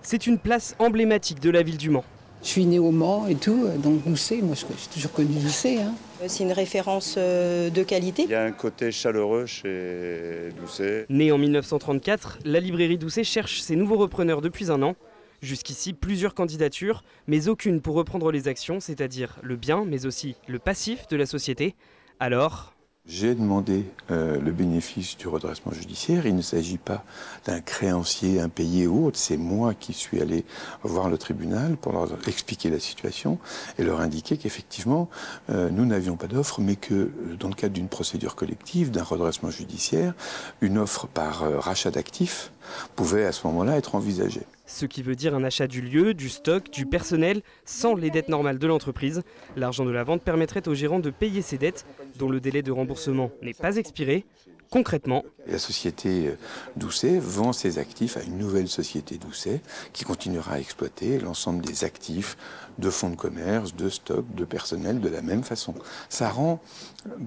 C'est une place emblématique de la ville du Mans. Je suis née au Mans et tout, donc Doucet, moi j'ai toujours connu Doucet. C'est une référence de qualité. Il y a un côté chaleureux chez Doucet. Née en 1934, la librairie Doucet cherche ses nouveaux repreneurs depuis un an. Jusqu'ici, plusieurs candidatures, mais aucune pour reprendre les actions, c'est-à-dire le bien, mais aussi le passif de la société. Alors, j'ai demandé le bénéfice du redressement judiciaire. Il ne s'agit pas d'un créancier impayé ou autre. C'est moi qui suis allé voir le tribunal pour leur expliquer la situation et leur indiquer qu'effectivement, nous n'avions pas d'offre, mais que dans le cadre d'une procédure collective, d'un redressement judiciaire, une offre par rachat d'actifs pouvait à ce moment-là être envisagée. Ce qui veut dire un achat du lieu, du stock, du personnel, sans les dettes normales de l'entreprise. L'argent de la vente permettrait au gérant de payer ses dettes, dont le délai de remboursement n'est pas expiré. Concrètement, la société Doucet vend ses actifs à une nouvelle société Doucet qui continuera à exploiter l'ensemble des actifs de fonds de commerce, de stock, de personnel de la même façon. Ça rend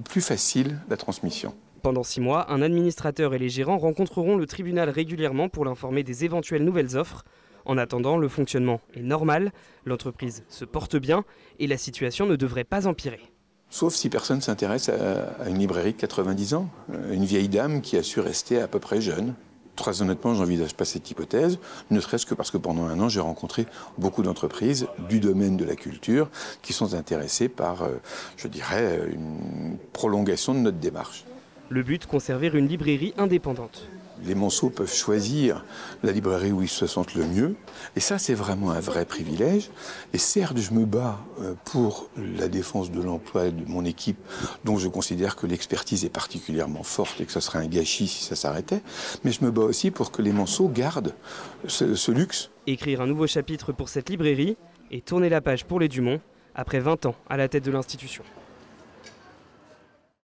plus facile la transmission. Pendant 6 mois, un administrateur et les gérants rencontreront le tribunal régulièrement pour l'informer des éventuelles nouvelles offres. En attendant, le fonctionnement est normal, l'entreprise se porte bien et la situation ne devrait pas empirer. Sauf si personne s'intéresse à une librairie de 90 ans, une vieille dame qui a su rester à peu près jeune. Très honnêtement, je n'envisage pas cette hypothèse, ne serait-ce que parce que pendant un an, j'ai rencontré beaucoup d'entreprises du domaine de la culture qui sont intéressées par, je dirais, une prolongation de notre démarche. Le but, conserver une librairie indépendante. Les Manceaux peuvent choisir la librairie où ils se sentent le mieux. Et ça, c'est vraiment un vrai privilège. Et certes, je me bats pour la défense de l'emploi de mon équipe, dont je considère que l'expertise est particulièrement forte et que ce serait un gâchis si ça s'arrêtait. Mais je me bats aussi pour que les Manceaux gardent ce luxe. Écrire un nouveau chapitre pour cette librairie et tourner la page pour les Dumont, après 20 ans à la tête de l'institution.